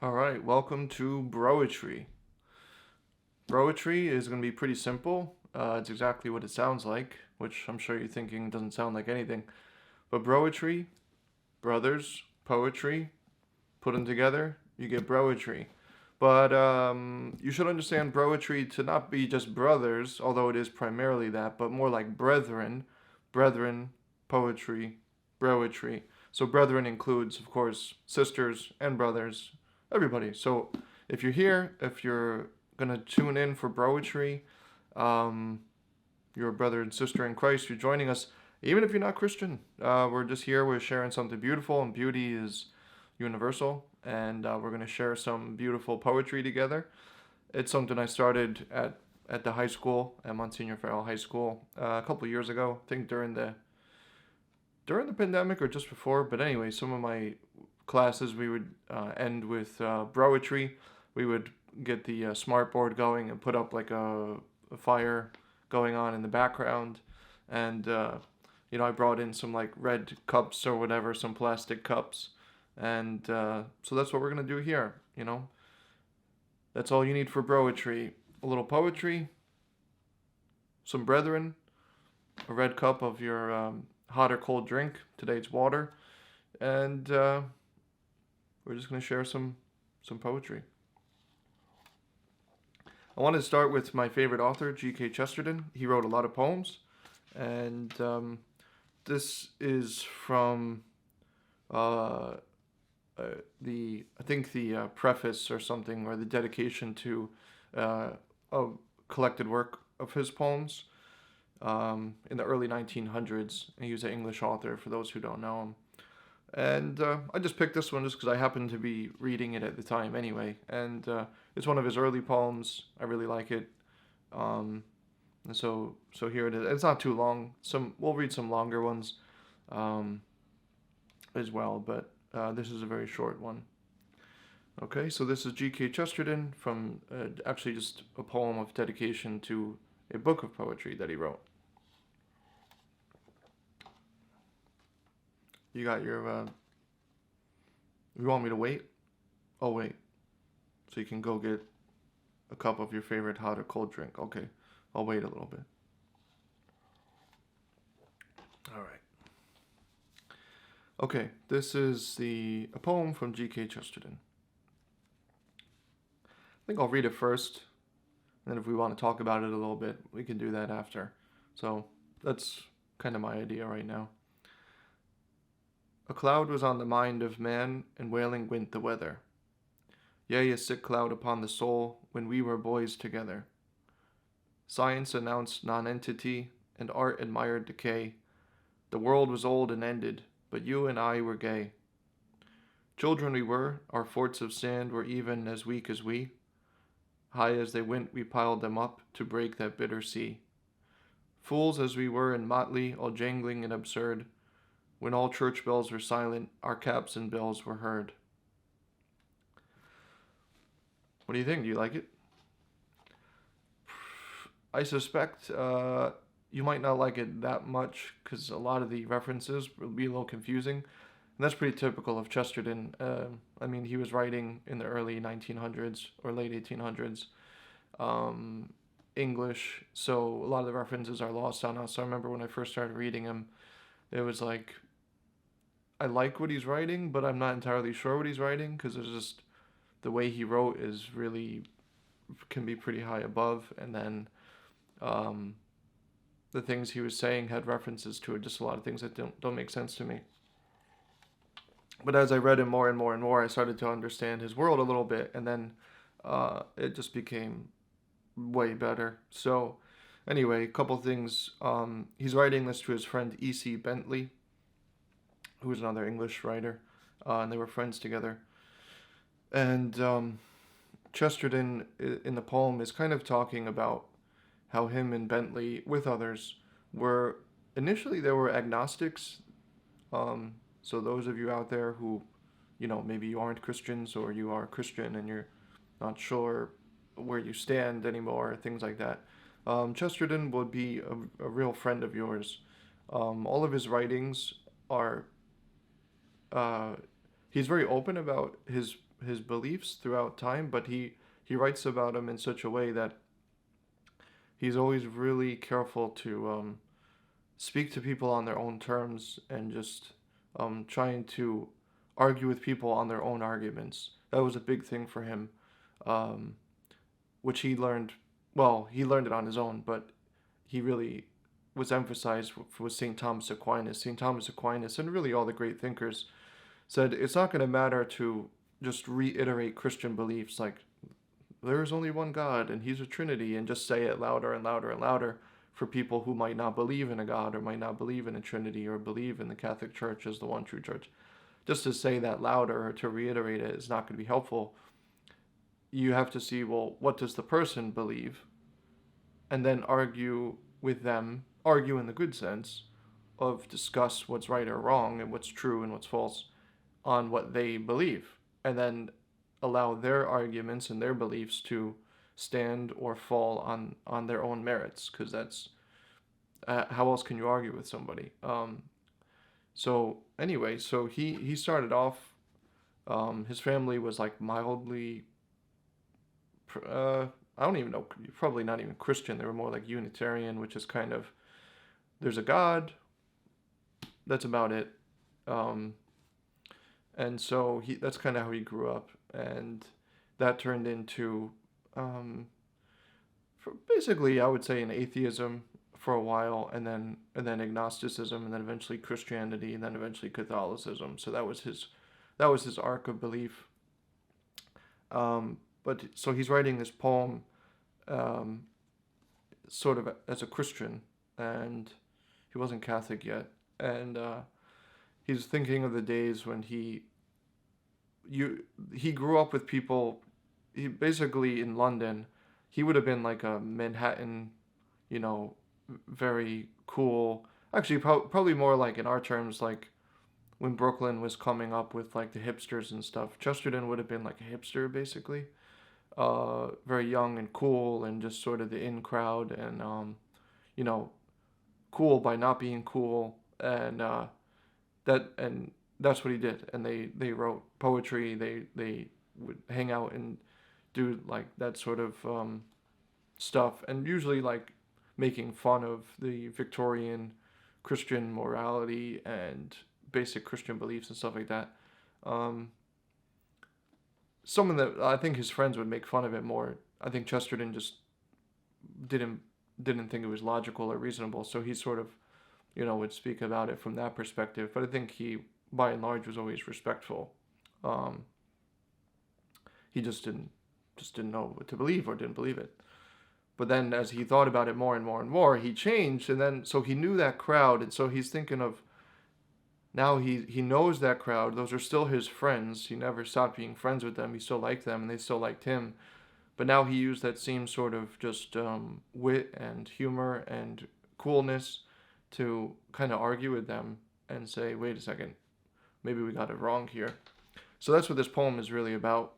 All right, welcome to Broetry. Broetry is going to be pretty simple. It's exactly what it sounds like, which I'm sure you're thinking doesn't sound like anything. But Broetry, brothers, poetry, put them together, you get Broetry. But you should understand Broetry to not be just brothers, although it is primarily that, but more like brethren, brethren, poetry, Broetry. So brethren includes, of course, sisters and brothers, everybody. So if you're here, if you're gonna tune in for Broetry, um, you're a brother and sister in Christ, you're joining us, even if you're not Christian. We're just here, we're sharing something beautiful, and beauty is universal. And we're going to share some beautiful poetry together. It's something I started at the high school, at Monsignor Farrell High School, a couple years ago. I think during the pandemic or just before. But anyway, some of my classes we would end with broetry. We would get the smart board going and put up like a fire going on in the background, and I brought in some like red cups or whatever, some plastic cups, and so that's what we're gonna do here. That's all you need for broetry: a little poetry, some brethren, a red cup of your hot or cold drink. Today it's water, and we're just gonna share some poetry. I wanted to start with my favorite author, G.K. Chesterton. He wrote a lot of poems, and this is from uh, I think the preface or something, or the dedication to a collected work of his poems in the early 1900s. And he was an English author, for those who don't know him. And I just picked this one just because I happened to be reading it at the time anyway. And it's one of his early poems. I really like it. And so here it is. It's not too long. We'll read some longer ones um, as well, but this is a very short one. Okay, so this is G.K. Chesterton from actually just a poem of dedication to a book of poetry that he wrote. You got your. You want me to wait? Oh, wait. So you can go get a cup of your favorite hot or cold drink. Okay, I'll wait a little bit. All right. Okay, this is a poem from G.K. Chesterton. I think I'll read it first, and then if we want to talk about it a little bit, we can do that after. So that's kind of my idea right now. A cloud was on the mind of man, and wailing went the weather. Yea, a sick cloud upon the soul, when we were boys together. Science announced nonentity, and art admired decay. The world was old and ended, but you and I were gay. Children we were, our forts of sand were even as weak as we. High as they went, we piled them up to break that bitter sea. Fools as we were in motley, all jangling and absurd, when all church bells were silent, our caps and bells were heard. What do you think? Do you like it? I suspect you might not like it that much because a lot of the references will be a little confusing. And that's pretty typical of Chesterton. I mean, he was writing in the early 1900s or late 1800s English, so a lot of the references are lost on us. I remember when I first started reading him, it was like, I like what he's writing, but I'm not entirely sure what he's writing because it's just the way he wrote is really can be pretty high above, and then um, the things he was saying had references to it, just a lot of things that don't make sense to me. But as I read him more and more and more, I started to understand his world a little bit, and then it just became way better. So, anyway, a couple things. He's writing this to his friend E.C. Bentley, who was another English writer, and they were friends together. And Chesterton, in the poem, is kind of talking about how him and Bentley, with others, were initially they were agnostics. So those of you out there who, maybe you aren't Christians or you are Christian and you're not sure where you stand anymore, things like that. Chesterton would be a real friend of yours. All of his writings are. He's very open about his beliefs throughout time, but he writes about them in such a way that he's always really careful to speak to people on their own terms and just trying to argue with people on their own arguments. That was a big thing for him, um, which he learned. Well, he learned it on his own, but he really was emphasized with St. Thomas Aquinas. St. Thomas Aquinas and really all the great thinkers said it's not going to matter to just reiterate Christian beliefs like there is only one God and he's a Trinity and just say it louder and louder and louder for people who might not believe in a God or might not believe in a Trinity or believe in the Catholic Church as the one true church. Just to say that louder or to reiterate it is not going to be helpful. You have to see, well, what does the person believe? And then argue with them, argue in the good sense of discuss what's right or wrong and what's true and what's false on what they believe. And then allow their arguments and their beliefs to stand or fall on their own merits, because that's how else can you argue with somebody? So anyway, so he started off. His family was like mildly. I don't even know. Probably not even Christian. They were more like Unitarian, which is kind of there's a God. That's about it. And so that's kind of how he grew up, and that turned into basically, I would say, an atheism for a while, and then agnosticism, and then eventually Christianity, and then eventually Catholicism. So that was his arc of belief. But so he's writing this poem, sort of as a Christian, and he wasn't Catholic yet, and he's thinking of the days when he grew up with people. He basically in London, he would have been like a Manhattan, very cool. Actually, probably more like in our terms, like when Brooklyn was coming up with like the hipsters and stuff. Chesterton would have been like a hipster basically, very young and cool and just sort of the in crowd and cool by not being cool and that's what he did. And they wrote poetry. They would hang out and do like that sort of stuff, and usually like making fun of the Victorian Christian morality and basic Christian beliefs and stuff like that. Something that I think his friends would make fun of it more. I think Chesterton just didn't think it was logical or reasonable, so he sort of, would speak about it from that perspective. But I think he, by and large, was always respectful. He just didn't know what to believe or didn't believe it. But then as he thought about it more and more and more, he changed, and then so he knew that crowd, and so he's thinking of now he knows that crowd. Those are still his friends. He never stopped being friends with them. He still liked them, and they still liked him. But now he used that same sort of just wit and humor and coolness to kind of argue with them and say, wait a second, maybe we got it wrong here. So that's what this poem is really about.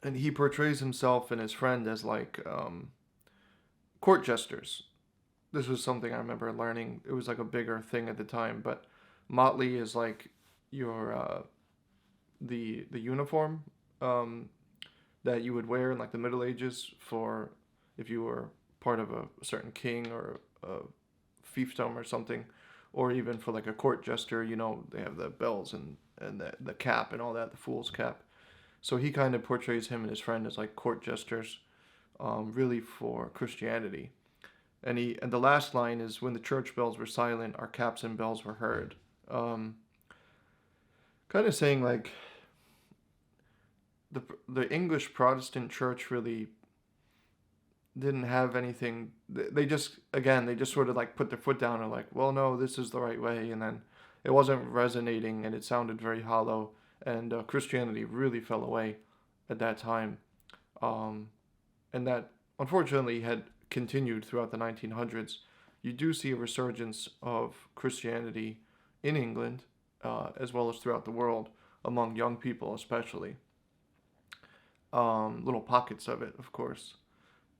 And he portrays himself and his friend as like court jesters. This was something I remember learning. It was like a bigger thing at the time. But motley is like your the uniform that you would wear in like the Middle Ages for if you were part of a certain king or a fiefdom or something, or even for like a court jester. They have the bells and the cap and all that, the fool's cap. So he kind of portrays him and his friend as like court jesters, really for Christianity. And the last line is, when the church bells were silent, our caps and bells were heard. Kind of saying like the English Protestant church really didn't have anything. They just sort of like put their foot down and like, well, no, this is the right way. And then it wasn't resonating and it sounded very hollow. And Christianity really fell away at that time. And that, unfortunately, had continued throughout the 1900s. You do see a resurgence of Christianity in England, as well as throughout the world, among young people especially. Little pockets of it, of course.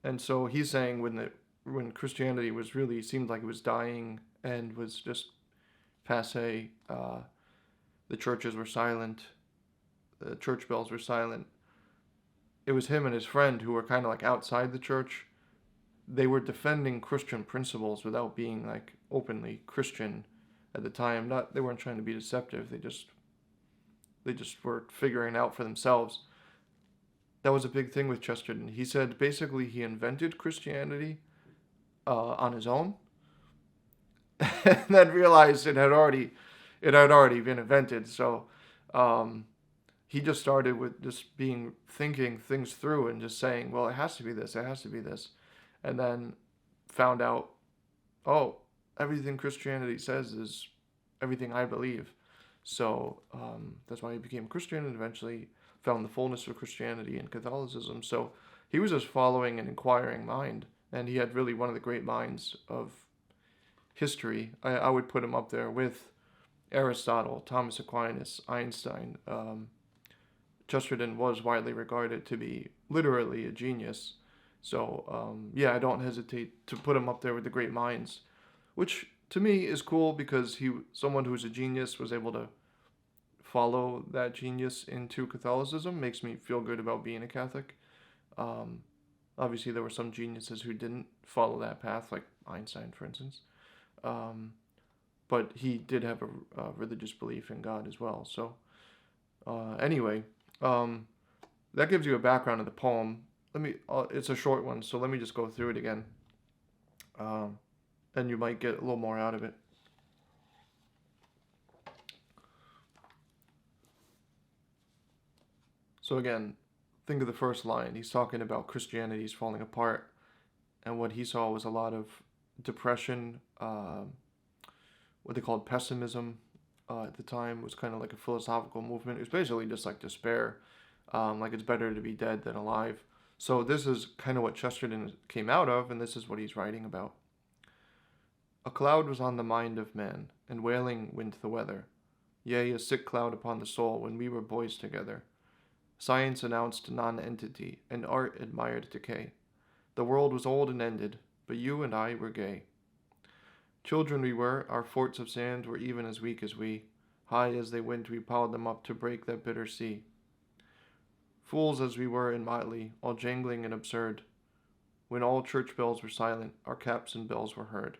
And so he's saying when Christianity was really seemed like it was dying and was just passé, the churches were silent, the church bells were silent, it was him and his friend who were kind of like outside the church. They were defending Christian principles without being like openly Christian at the time. They weren't trying to be deceptive. They just were figuring it out for themselves. That was a big thing with Chesterton. He said basically he invented Christianity on his own, and then realized it had already been invented. So he just started with just thinking things through and just saying, well, it has to be this, it has to be this, and then found out, oh, everything Christianity says is everything I believe. So that's why he became Christian and eventually found the fullness of Christianity in Catholicism. So he was just following an inquiring mind, and he had really one of the great minds of history. I would put him up there with Aristotle, Thomas Aquinas, Einstein. Chesterton was widely regarded to be literally a genius. So I don't hesitate to put him up there with the great minds, which to me is cool because someone who's a genius was able to follow that genius into Catholicism. Makes me feel good about being a Catholic. Obviously, there were some geniuses who didn't follow that path, like Einstein, for instance. But he did have a religious belief in God as well. So anyway, that gives you a background of the poem. It's a short one, so let me just go through it again. And you might get a little more out of it. So again, think of the first line. He's talking about Christianity's falling apart, and what he saw was a lot of depression, what they called pessimism at the time. Was kind of like a philosophical movement. It was basically just like despair, like it's better to be dead than alive. So this is kind of what Chesterton came out of, and this is what he's writing about. A cloud was on the mind of man, and wailing went the weather. Yea, a sick cloud upon the soul when we were boys together. Science announced non-entity, and art admired decay. The world was old and ended, but you and I were gay. Children we were, our forts of sand were even as weak as we. High as they went, we piled them up to break that bitter sea. Fools as we were in motley, all jangling and absurd. When all church bells were silent, our caps and bells were heard.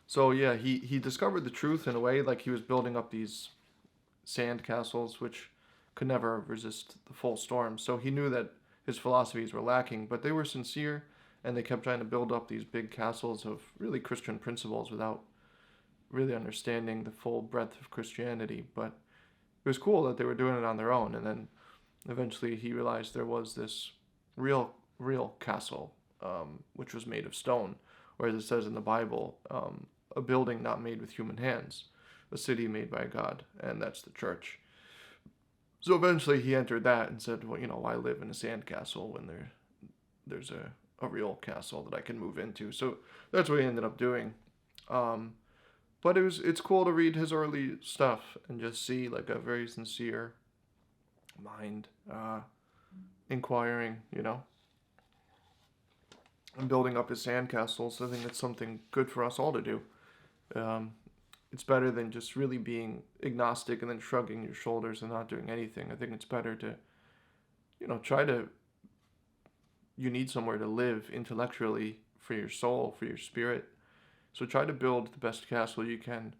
So yeah, he discovered the truth in a way, like he was building up these sand castles which could never resist the full storm. So he knew that his philosophies were lacking, but they were sincere, and they kept trying to build up these big castles of really Christian principles without really understanding the full breadth of Christianity. But it was cool that they were doing it on their own, and then eventually he realized there was this real castle, which was made of stone, or as it says in the Bible, a building not made with human hands, a city made by God, and that's the church. So eventually he entered that and said, well, why live in a sand castle when there's a real castle that I can move into? So that's what he ended up doing. But it's cool to read his early stuff and just see like a very sincere mind inquiring, and building up his sandcastles. I think that's something good for us all to do. It's better than just really being agnostic and then shrugging your shoulders and not doing anything. I think it's better to, you need somewhere to live intellectually for your soul, for your spirit. So try to build the best castle you can.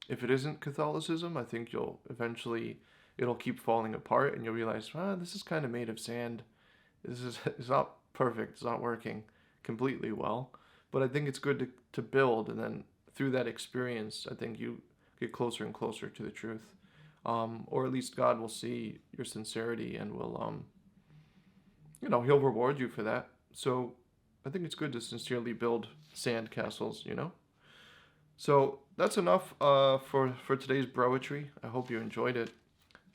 If it isn't Catholicism, I think it'll keep falling apart and you'll realize, this is kind of made of sand. It's not perfect. It's not working completely well. But I think it's good to build, and then through that experience, I think you get closer and closer to the truth. Or at least God will see your sincerity and will, he'll reward you for that. So I think it's good to sincerely build sand castles, So that's enough for today's broetry. I hope you enjoyed it.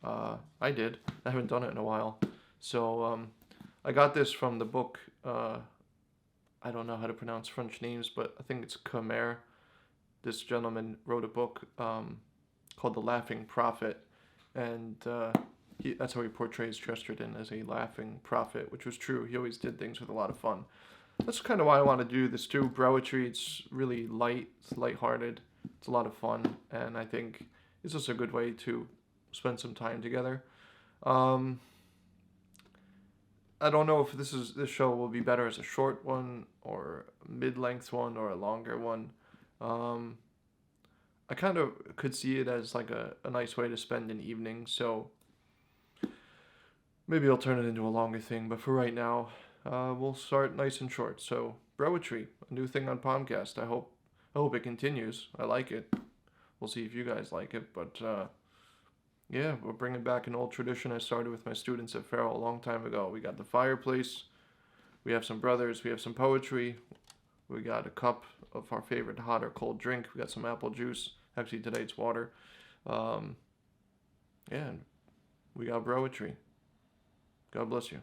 I did. I haven't done it in a while. So I got this from the book, I don't know how to pronounce French names, but I think it's Khmer. This gentleman wrote a book called The Laughing Prophet, and that's how he portrays Chesterton, as a laughing prophet, which was true. He always did things with a lot of fun. That's kind of why I want to do this too. Broetry, it's really light, it's lighthearted, it's a lot of fun, and I think it's just a good way to spend some time together. Um, I don't know if this show will be better as a short one or a mid-length one or a longer one. Um, I kind of could see it as like a nice way to spend an evening, so maybe I'll turn it into a longer thing. But for right now, we'll start nice and short. So, Broetry, a new thing on Palmcast. I hope it continues. I like it. We'll see if you guys like it, but yeah, we're bringing back an old tradition I started with my students at Farrell a long time ago. We got the fireplace, we have some brothers, we have some poetry, we got a cup of our favorite hot or cold drink, we got some apple juice. Actually, today it's water. Um, yeah, and we got Broetry. God bless you.